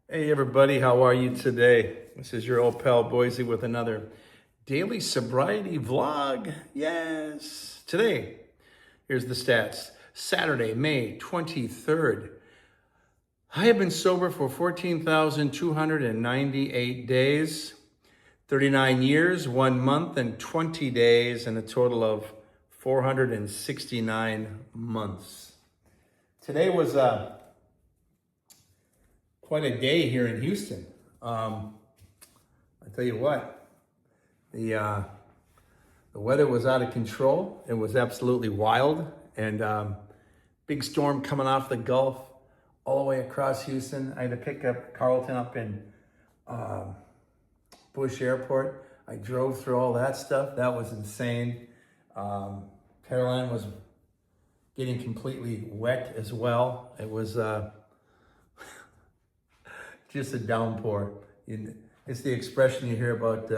Hey everybody, how are you today? This is your old pal Boise with another daily sobriety vlog. Yes. Today, here's the stats. Saturday, May 23rd. I have been sober for 14,298 days, 39 years, 1 month, and 20 days, and a total of 469 months. Today was quite a day here in Houston. I tell you what, the weather was out of control. It was absolutely wild, and big storm coming off the Gulf all the way across Houston. I had to pick up Carlton up in Bush Airport. I drove through all that stuff. That was insane. Caroline was getting completely wet as well. It was just a downpour. It's the expression you hear about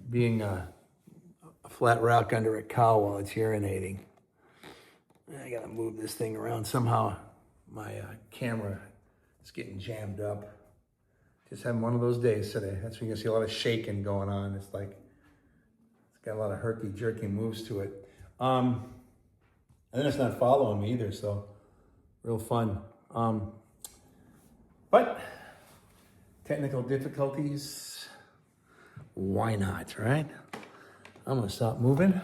being a flat rock under a cow while it's urinating. I gotta move this thing around. Somehow my camera is getting jammed up. Just having one of those days today. That's when you see a lot of shaking going on. It's like, it's got a lot of herky-jerky moves to it. And then it's not following me either, so real fun. But technical difficulties, why not, right? I'm gonna stop moving.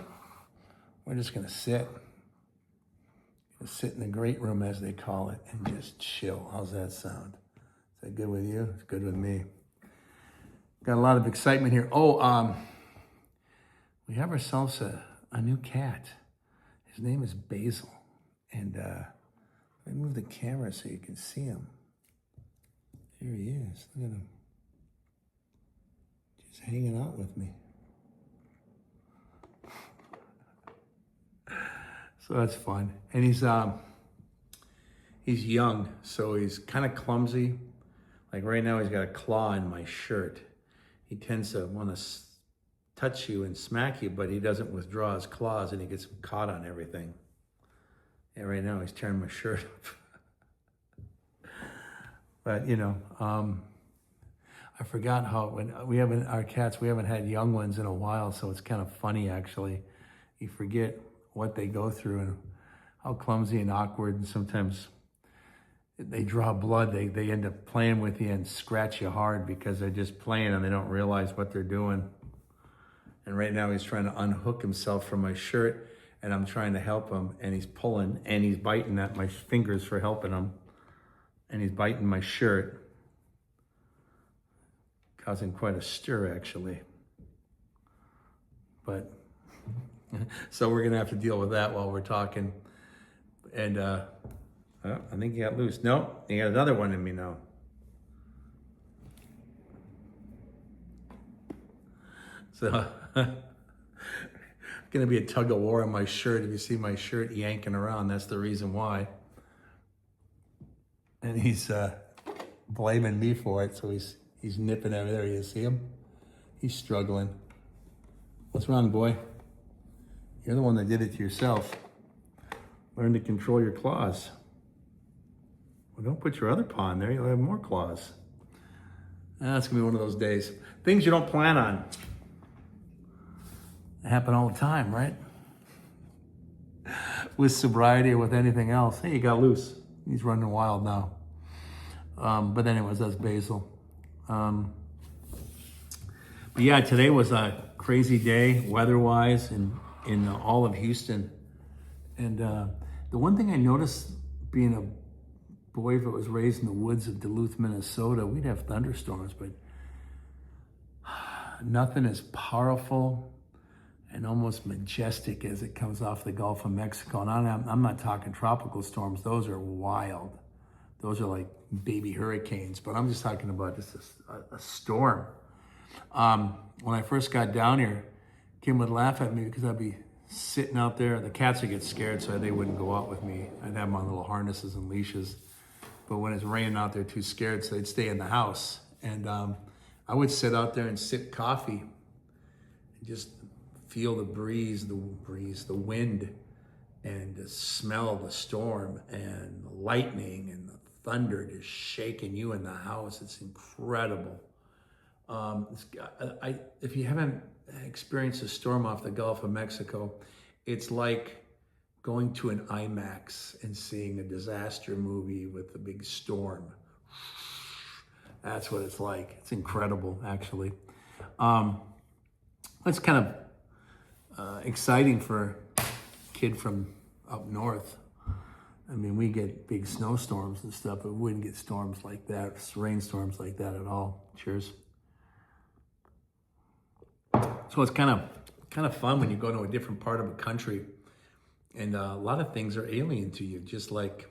We're just gonna sit in the great room, as they call it, and just chill. How's that sound? Is that good with you? It's good with me. Got a lot of excitement here. We have ourselves a new cat. His name is Basil. And let me move the camera so you can see him. There he is. Look at him. Just hanging out with me. So that's fun. And he's young, so he's kind of clumsy. Like right now, he's got a claw in my shirt. He tends to want to touch you and smack you, but he doesn't withdraw his claws, and he gets caught on everything. And right now, he's tearing my shirt up. But you know, I forgot how when we haven't had young ones in a while, so it's kind of funny actually. You forget what they go through and how clumsy and awkward, and sometimes they draw blood. They end up playing with you and scratch you hard because they're just playing and they don't realize what they're doing. And right now he's trying to unhook himself from my shirt, and I'm trying to help him, and he's pulling and he's biting at my fingers for helping him. And he's biting my shirt, causing quite a stir, actually. But, so we're gonna have to deal with that while we're talking. And I think he got loose. No, he got another one in me now. So, gonna be a tug of war on my shirt. If you see my shirt yanking around, that's the reason why. And he's blaming me for it, so he's nipping at me. There he is, see him? He's struggling. What's wrong, boy? You're the one that did it to yourself. Learn to control your claws. Well, don't put your other paw in there, you'll have more claws. That's gonna be one of those days. Things you don't plan on. They happen all the time, right? With sobriety or with anything else. Hey, he got loose. He's running wild now. But anyways, that's Basil. But yeah, today was a crazy day weather-wise in all of Houston. And the one thing I noticed being a boy that was raised in the woods of Duluth, Minnesota, we'd have thunderstorms, but nothing as powerful and almost majestic as it comes off the Gulf of Mexico. And I'm not talking tropical storms. Those are wild. Those are like baby hurricanes, but I'm just talking about just a storm. When I first got down here, Kim would laugh at me because I'd be sitting out there. The cats would get scared, so they wouldn't go out with me. I'd have them on little harnesses and leashes. But when it's raining out, they're too scared, so they'd stay in the house. And I would sit out there and sip coffee and just feel the wind, and the smell of the storm and the lightning and the thunder just shaking you in the house. It's incredible. If you haven't experienced a storm off the Gulf of Mexico, it's like going to an IMAX and seeing a disaster movie with a big storm. That's what it's like. It's incredible, actually. It's kind of exciting for a kid from up north. I mean, we get big snowstorms and stuff, but we wouldn't get storms like that, rainstorms like that at all. Cheers. So it's kind of fun when you go to a different part of a country, and a lot of things are alien to you, just like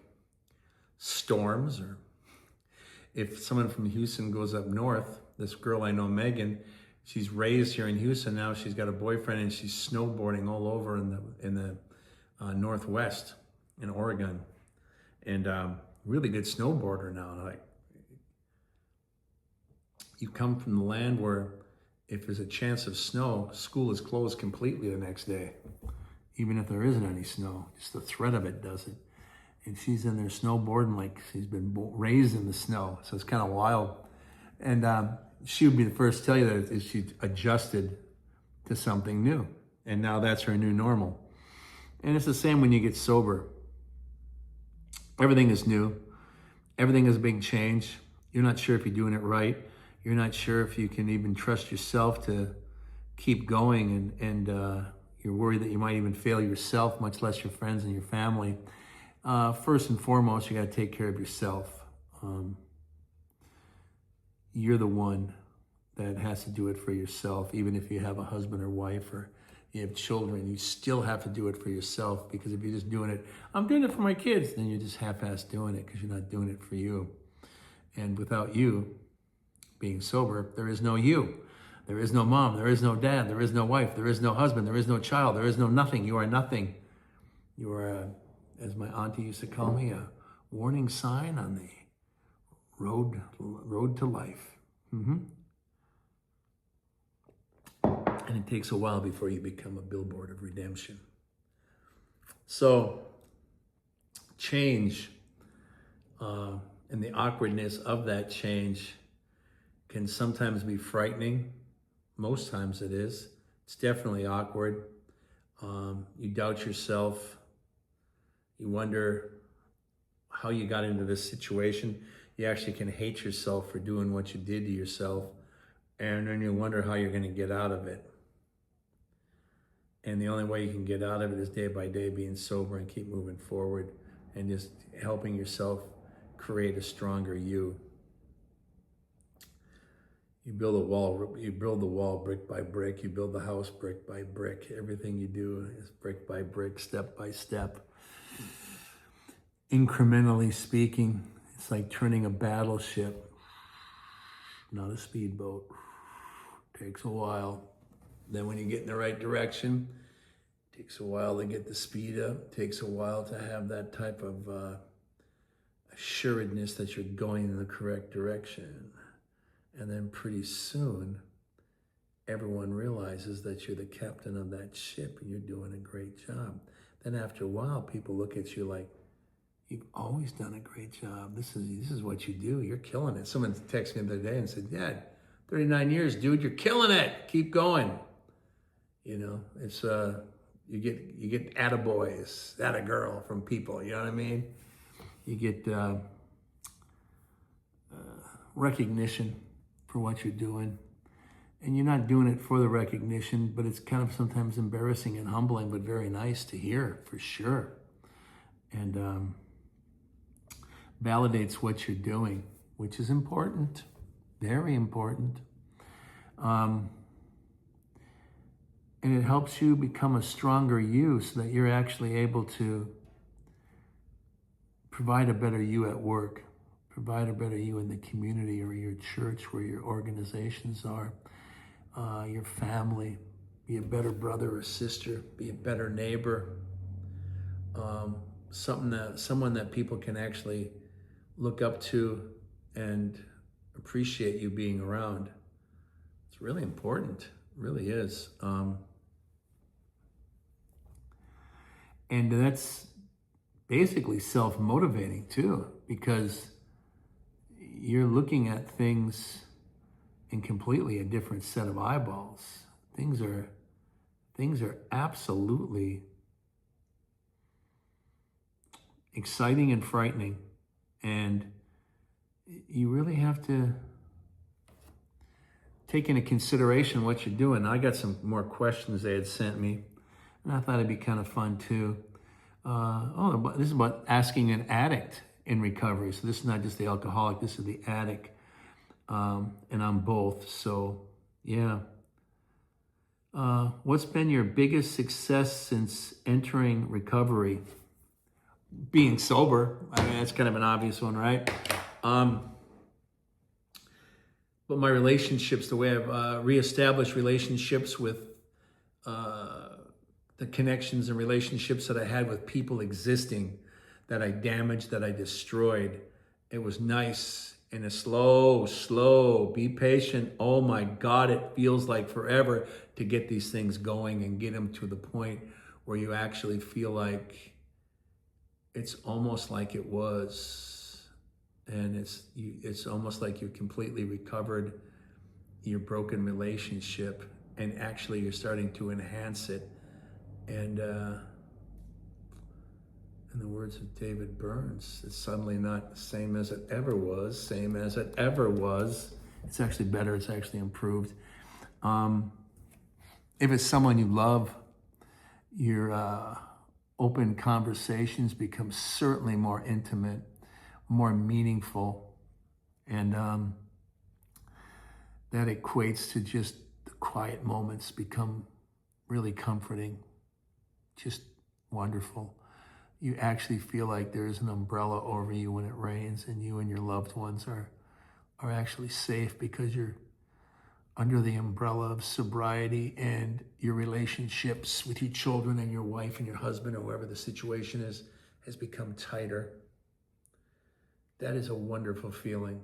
storms. Or if someone from Houston goes up north, this girl I know, Megan, she's raised here in Houston. Now she's got a boyfriend, and she's snowboarding all over in the Northwest in Oregon, and really good snowboarder now. Like, you come from the land where if there's a chance of snow, school is closed completely the next day, even if there isn't any snow. Just the threat of it does it. And she's in there snowboarding like she's been raised in the snow. So it's kind of wild. And she would be the first to tell you that she adjusted to something new. And now that's her new normal. And it's the same when you get sober. Everything is new. Everything is a big change. You're not sure if you're doing it right. You're not sure if you can even trust yourself to keep going, and you're worried that you might even fail yourself, much less your friends and your family. First and foremost, you got to take care of yourself. You're the one that has to do it for yourself. Even if you have a husband or wife or you have children, you still have to do it for yourself, because if you're just doing it, I'm doing it for my kids, then you're just half-assed doing it because you're not doing it for you. And without you being sober, there is no you. There is no mom, there is no dad, there is no wife, there is no husband, there is no child, there is no nothing. You are nothing. You are, as my auntie used to call me, a warning sign on the road to life. And it takes a while before you become a billboard of redemption. So change and the awkwardness of that change can sometimes be frightening. Most times it is. It's definitely awkward. You doubt yourself. You wonder how you got into this situation. You actually can hate yourself for doing what you did to yourself. And then you wonder how you're going to get out of it. And the only way you can get out of it is day by day being sober and keep moving forward and just helping yourself create a stronger you. You build the wall brick by brick. You build the house brick by brick. Everything you do is brick by brick, step by step. Incrementally speaking, it's like turning a battleship, not a speedboat. Takes a while. Then when you get in the right direction, it takes a while to get the speed up. It takes a while to have that type of assuredness that you're going in the correct direction. And then pretty soon, everyone realizes that you're the captain of that ship and you're doing a great job. Then after a while, people look at you like, you've always done a great job. This is what you do. You're killing it. Someone texted me the other day and said, Dad, 39 years, dude, you're killing it. Keep going. You know, it's you get attaboys, attagirl from people. You know what I mean? You get recognition for what you're doing, and you're not doing it for the recognition, but it's kind of sometimes embarrassing and humbling, but very nice to hear for sure, and validates what you're doing, which is important, very important. And it helps you become a stronger you so that you're actually able to provide a better you at work, provide a better you in the community or your church where your organizations are, your family, be a better brother or sister, be a better neighbor, someone that people can actually look up to and appreciate you being around. It's really important, it really is. And that's basically self-motivating too, because you're looking at things in completely a different set of eyeballs. Things are absolutely exciting and frightening. And you really have to take into consideration what you're doing. I got some more questions they had sent me, and I thought it'd be kind of fun too. This is about asking an addict in recovery. So this is not just the alcoholic, this is the addict. And I'm both, so yeah. What's been your biggest success since entering recovery? Being sober. I mean, that's kind of an obvious one, right? But my relationships, the way I've reestablished relationships with the connections and relationships that I had with people existing that I damaged, that I destroyed. It was nice and a slow, be patient. Oh my God, it feels like forever to get these things going and get them to the point where you actually feel like it's almost like it was. And it's almost like you've completely recovered your broken relationship, and actually you're starting to enhance it. And in the words of David Burns, it's suddenly not the same as it ever was, same as it ever was. It's actually better, it's actually improved. If it's someone you love, your open conversations become certainly more intimate, more meaningful, and that equates to just the quiet moments become really comforting, just wonderful. You actually feel like there's an umbrella over you when it rains, and you and your loved ones are actually safe because you're under the umbrella of sobriety, and your relationships with your children and your wife and your husband or whoever the situation is has become tighter. That is a wonderful feeling.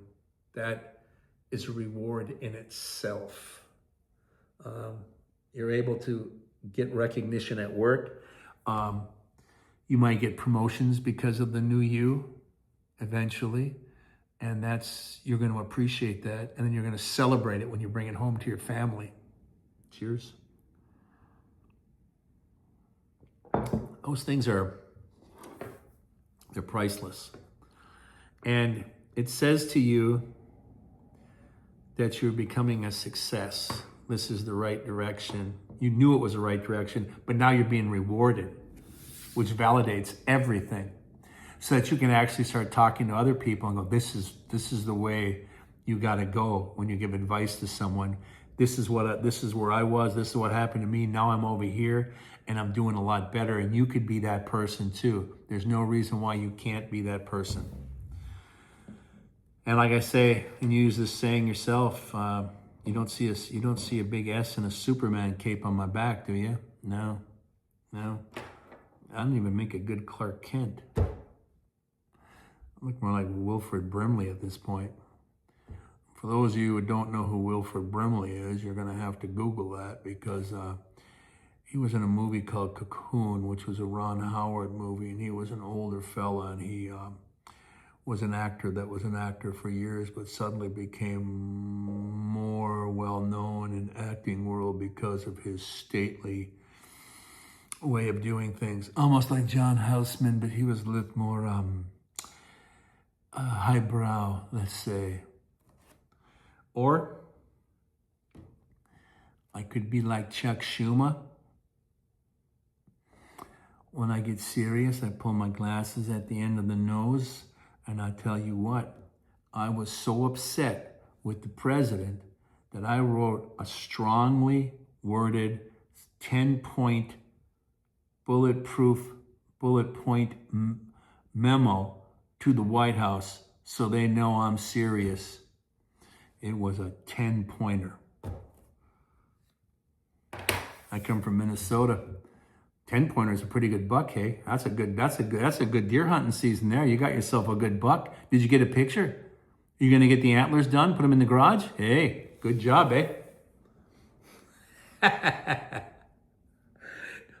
That is a reward in itself. You're able to get recognition at work. You might get promotions because of the new you eventually. And you're going to appreciate that. And then you're going to celebrate it when you bring it home to your family. Cheers. Those things they're priceless. And it says to you that you're becoming a success. This is the right direction. You knew it was the right direction, but now you're being rewarded, which validates everything, so that you can actually start talking to other people and go, this is the way you got to go when you give advice to someone. This is where I was. This is what happened to me. Now I'm over here and I'm doing a lot better. And you could be that person too. There's no reason why you can't be that person. And like I say, and you use this saying yourself, you don't see a big S in a Superman cape on my back, do you? No. I don't even make a good Clark Kent. I look more like Wilford Brimley at this point. For those of you who don't know who Wilford Brimley is, you're going to have to Google that, because he was in a movie called Cocoon, which was a Ron Howard movie, and he was an older fella, and he was an actor that was an actor for years, but suddenly became more well-known in acting world because of his stately way of doing things. Almost like John Houseman, but he was a little more highbrow, let's say. Or I could be like Chuck Schumer. When I get serious, I pull my glasses at the end of the nose, and I tell you what, I was so upset with the president that I wrote a strongly worded 10-point bullet point memo to the White House so they know I'm serious. It was a 10-pointer. I come from Minnesota. 10-pointer is a pretty good buck, hey? That's a good deer hunting season there. You got yourself a good buck. Did you get a picture? You gonna get the antlers done? Put them in the garage? Hey, good job, eh?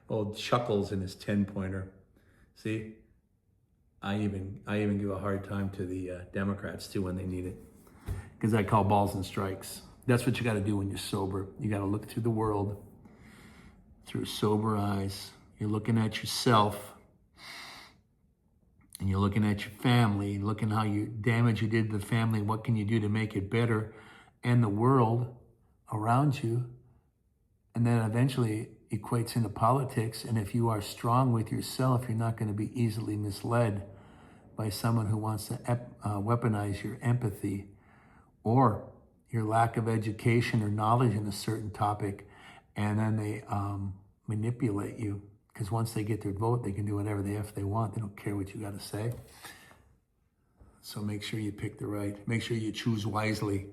Old Chuckles in his 10-pointer. See, I even give a hard time to the Democrats too when they need it. because I call balls and strikes. That's what you got to do when you're sober. You got to look through the world through sober eyes. You're looking at yourself, and you're looking at your family, looking how you damage you did to the family. What can you do to make it better, and the world around you? And then eventually equates into politics. And if you are strong with yourself, you're not going to be easily misled by someone who wants to weaponize your empathy or your lack of education or knowledge in a certain topic, and then they manipulate you. Because once they get their vote, they can do whatever the F they want. They don't care what you got to say. So make sure you pick the right. Make sure you choose wisely.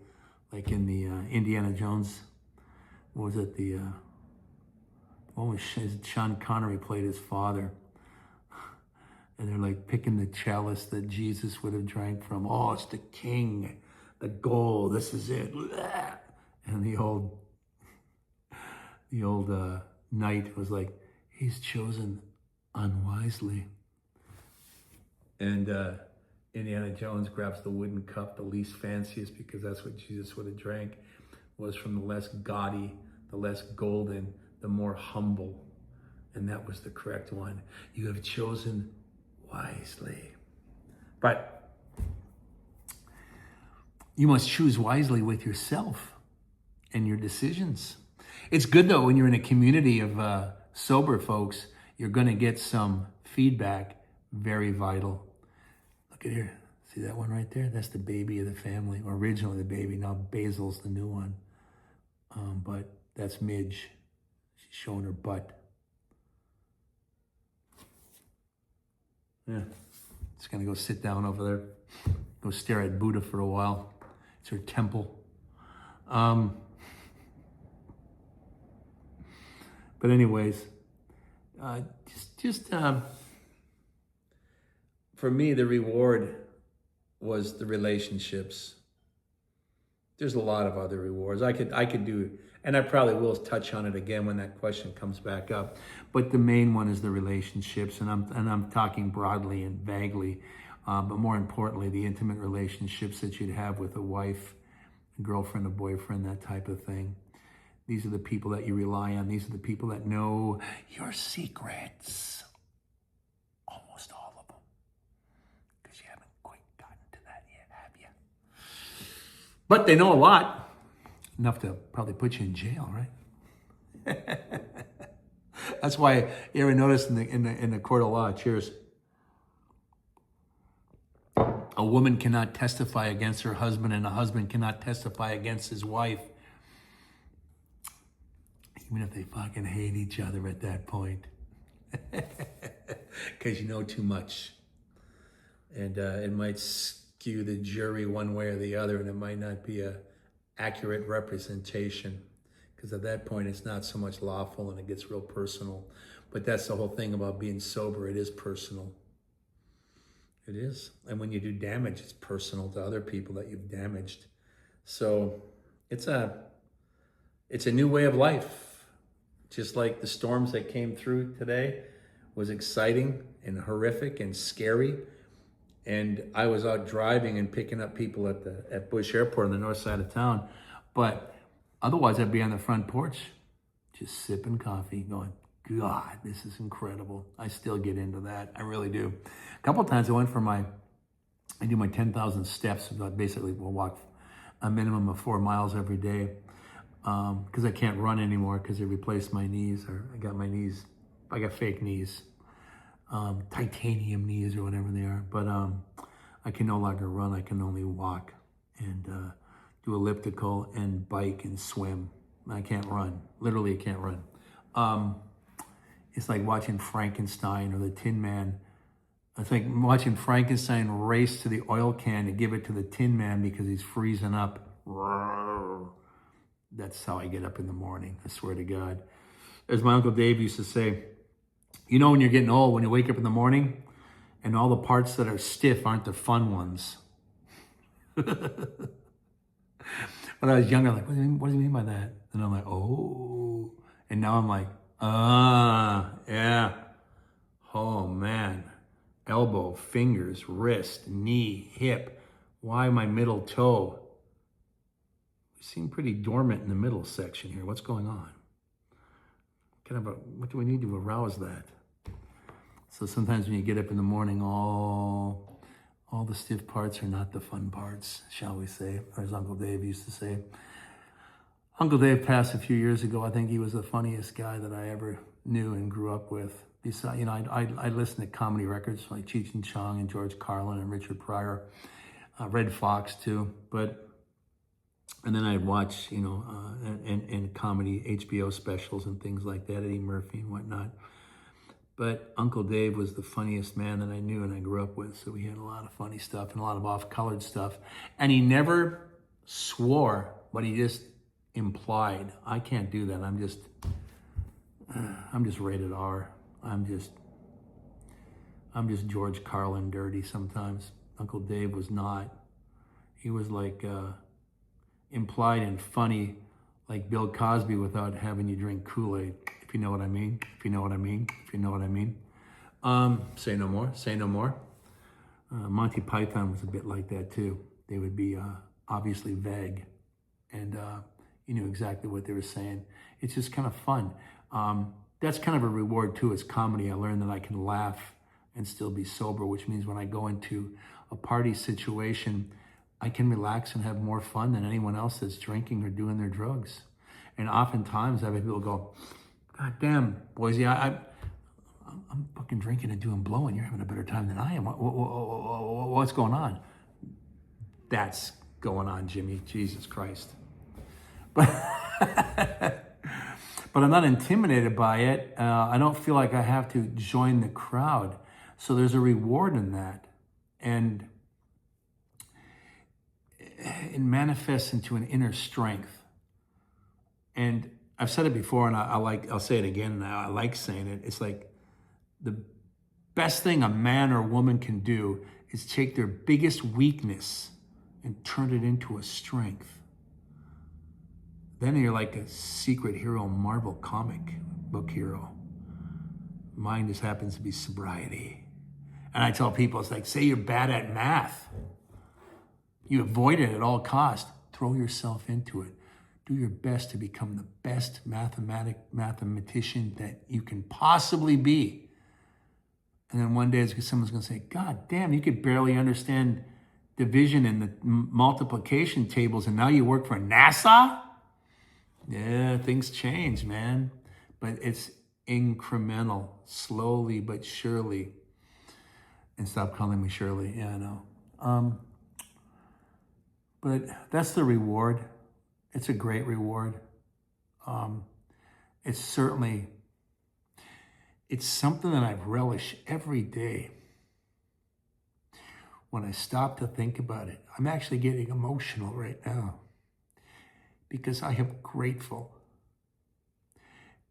Like in the Indiana Jones, what was it? What was Sean Connery played his father. And they're like picking the chalice that Jesus would have drank from. Oh, it's the king, the gold, this is it. And the old knight was like, he's chosen unwisely. And Indiana Jones grabs the wooden cup, the least fanciest, because that's what Jesus would have drank, was from the less gaudy, the less golden, the more humble. And that was the correct one. You have chosen wisely. But you must choose wisely with yourself and your decisions. It's good though, when you're in a community of sober folks, you're going to get some feedback, very vital. Look at here. See that one right there? That's the baby of the family, or originally the baby. Now Basil's the new one. But that's Midge. She's showing her butt. Yeah. Just going to go sit down over there. Go stare at Buddha for a while. It's her temple. But anyways, for me, the reward was the relationships. There's a lot of other rewards I could do, and I probably will touch on it again when that question comes back up. But the main one is the relationships, and I'm talking broadly and vaguely, but more importantly, the intimate relationships that you'd have with a wife, a girlfriend, a boyfriend, that type of thing. These are the people that you rely on. These are the people that know your secrets. Almost all of them. Because you haven't quite gotten to that yet, have you? But they know a lot. Enough to probably put you in jail, right? That's why you ever notice in the court of law, cheers, a woman cannot testify against her husband, and a husband cannot testify against his wife. Even if they fucking hate each other at that point. Because you know too much. And it might skew the jury one way or the other, and it might not be a accurate representation. Because at that point, it's not so much lawful, and it gets real personal. But that's the whole thing about being sober. It is personal. It is. And when you do damage, it's personal to other people that you've damaged. So it's a new way of life. Just like the storms that came through today was exciting and horrific and scary. And I was out driving and picking up people at Bush Airport on the north side of town. But otherwise, I'd be on the front porch, just sipping coffee, going, God, this is incredible. I still get into that. I really do. A couple of times I went for I do my 10,000 steps. I basically will walk a minimum of 4 miles every day. Because I can't run anymore because they replaced my knees, or I got fake knees, titanium knees or whatever they are. But I can no longer run. I can only walk and do elliptical and bike and swim. I can't run. Literally, I can't run. It's like watching Frankenstein or the Tin Man. It's like watching Frankenstein race to the oil can to give it to the Tin Man because he's freezing up. That's how I get up in the morning, I swear to God. As my Uncle Dave used to say, you know when you're getting old, when you wake up in the morning and all the parts that are stiff aren't the fun ones. When I was younger, like, what do you mean by that? And I'm like, oh. And now I'm like, yeah. Oh, man. Elbow, fingers, wrist, knee, hip. Why my middle toe? seem pretty dormant in the middle section here. What's going on? What do we need to arouse that? So sometimes when you get up in the morning, all the stiff parts are not the fun parts, shall we say, or as Uncle Dave used to say. Uncle Dave passed a few years ago. I think he was the funniest guy that I ever knew and grew up with. Besides, I listened to comedy records like Cheech and Chong and George Carlin and Richard Pryor, Red Fox too. And then I'd watch, and comedy HBO specials and things like that, Eddie Murphy and whatnot. But Uncle Dave was the funniest man that I knew and I grew up with. So we had a lot of funny stuff and a lot of off-colored stuff. And he never swore, but he just implied. I can't do that. I'm just rated R. I'm just George Carlin dirty sometimes. Uncle Dave was not. He was like implied and funny, like Bill Cosby, without having you drink Kool-Aid. If you know what I mean. If you know what I mean. If you know what I mean. Say no more. Say no more. Monty Python was a bit like that too. They would be obviously vague, and you knew exactly what they were saying. It's just kind of fun. That's kind of a reward too. As comedy, I learned that I can laugh and still be sober, which means when I go into a party situation, I can relax and have more fun than anyone else that's drinking or doing their drugs. And oftentimes I've had people go, "God damn, Boise, I'm fucking drinking and doing blow, and you're having a better time than I am. What's going on?" That's going on, Jimmy. Jesus Christ. But I'm not intimidated by it. I don't feel like I have to join the crowd. So there's a reward in that. And it manifests into an inner strength. And I've said it before, and I'll say it again, and I like saying it. It's like the best thing a man or woman can do is take their biggest weakness and turn it into a strength. Then you're like a secret hero Marvel comic book hero. Mine just happens to be sobriety. And I tell people, it's like, say you're bad at math. You avoid it at all costs. Throw yourself into it. Do your best to become the best mathematician that you can possibly be. And then one day someone's going to say, "God damn, you could barely understand division and the multiplication tables, and now you work for NASA?" Yeah, things change, man. But it's incremental, slowly but surely. And stop calling me Shirley. Yeah, I know. But that's the reward. It's a great reward. It's something that I relish every day. When I stop to think about it, I'm actually getting emotional right now because I am grateful.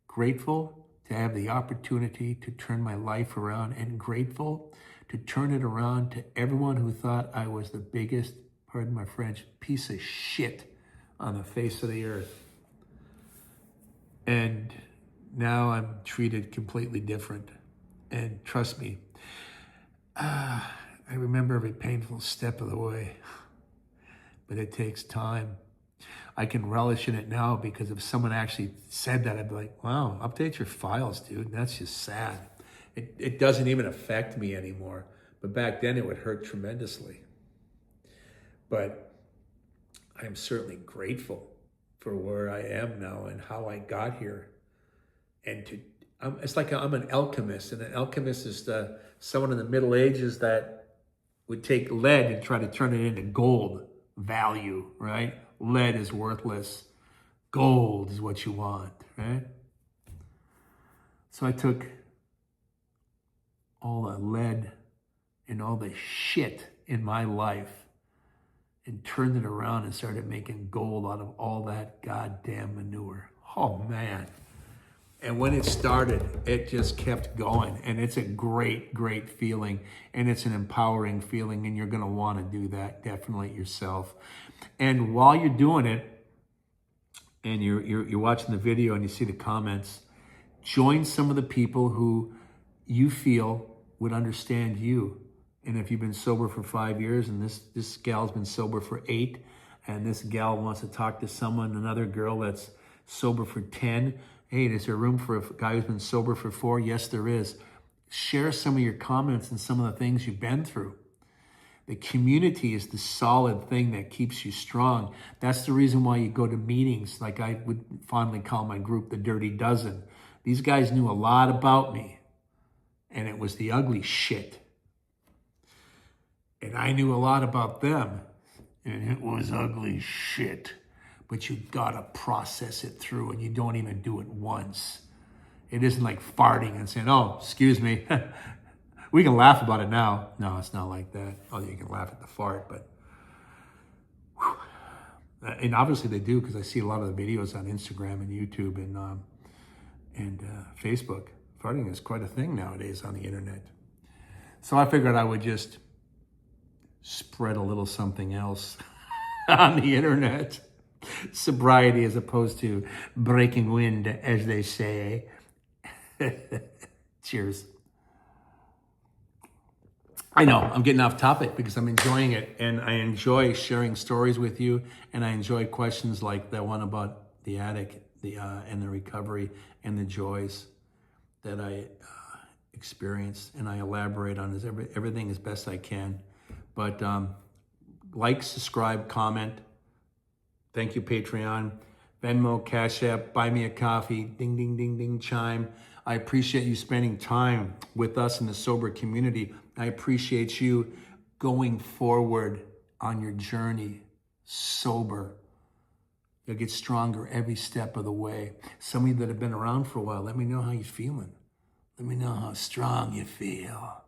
Grateful to have the opportunity to turn my life around, and grateful to turn it around to everyone who thought I was the biggest, pardon my French, piece of shit on the face of the earth. And now I'm treated completely different. And trust me, I remember every painful step of the way, but it takes time. I can relish in it now because if someone actually said that, I'd be like, "Wow, update your files, dude. That's just sad." It doesn't even affect me anymore. But back then it would hurt tremendously. But I am certainly grateful for where I am now and how I got here. And it's like I'm an alchemist, and an alchemist is someone in the Middle Ages that would take lead and try to turn it into gold value, right? Lead is worthless. Gold is what you want, right? So I took all the lead and all the shit in my life and turned it around and started making gold out of all that goddamn manure. Oh, man. And when it started, it just kept going. And it's a great, great feeling. And it's an empowering feeling. And you're going to want to do that definitely yourself. And while you're doing it, and you're watching the video and you see the comments, join some of the people who you feel would understand you. And if you've been sober for 5 years and this gal's been sober for 8, and this gal wants to talk to someone, another girl that's sober for 10. Hey, is there room for a guy who's been sober for 4? Yes, there is. Share some of your comments and some of the things you've been through. The community is the solid thing that keeps you strong. That's the reason why you go to meetings, like I would fondly call my group the Dirty Dozen. These guys knew a lot about me, and it was the ugly shit. And I knew a lot about them, and it was ugly shit. But you gotta process it through, and you don't even do it once. It isn't like farting and saying, oh, excuse me. We can laugh about it now. No, it's not like that. Oh, you can laugh at the fart, but... Whew. And obviously they do, because I see a lot of the videos on Instagram and YouTube and Facebook. Farting is quite a thing nowadays on the internet. So I figured I would just spread a little something else on the internet. Sobriety as opposed to breaking wind, as they say. Cheers. I know I'm getting off topic because I'm enjoying it, and I enjoy sharing stories with you, and I enjoy questions like that one about the addict, and the recovery and the joys that I experienced, and I elaborate on everything as best I can. But like, subscribe, comment. Thank you, Patreon, Venmo, Cash App, buy me a coffee, ding, ding, ding, ding, chime. I appreciate you spending time with us in the sober community. I appreciate you going forward on your journey sober. You'll get stronger every step of the way. Some of you that have been around for a while, let me know how you're feeling. Let me know how strong you feel.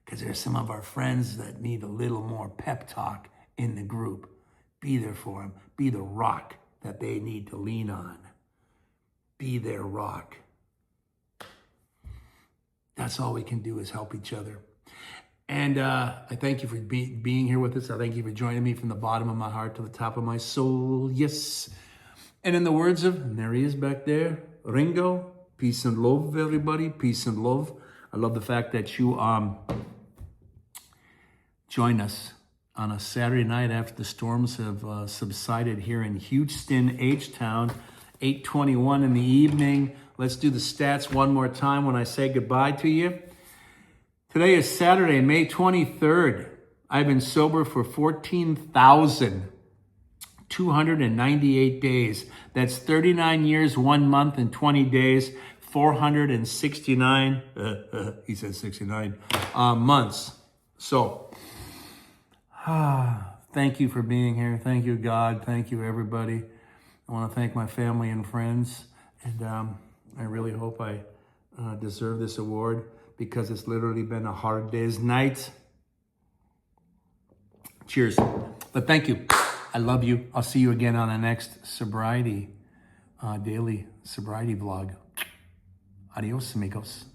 Because there's some of our friends that need a little more pep talk in the group. Be there for them. Be the rock that they need to lean on. Be their rock. That's all we can do is help each other. And I thank you for being here with us. I thank you for joining me from the bottom of my heart to the top of my soul. Yes. And in the words of, and there he is back there, Ringo, peace and love, everybody. Peace and love. I love the fact that you join us on a Saturday night after the storms have subsided here in Houston, H-Town, 8:21 in the evening. Let's do the stats one more time when I say goodbye to you. Today is Saturday, May 23rd. I've been sober for 14,298 days. That's 39 years, 1 month, and 20 days, 469, he said 69, months. So, thank you for being here. Thank you, God. Thank you, everybody. I want to thank my family and friends. And I really hope I deserve this award, because it's literally been a hard day's night. Cheers. But thank you. I love you. I'll see you again on the next sobriety, daily sobriety vlog. Adios, amigos.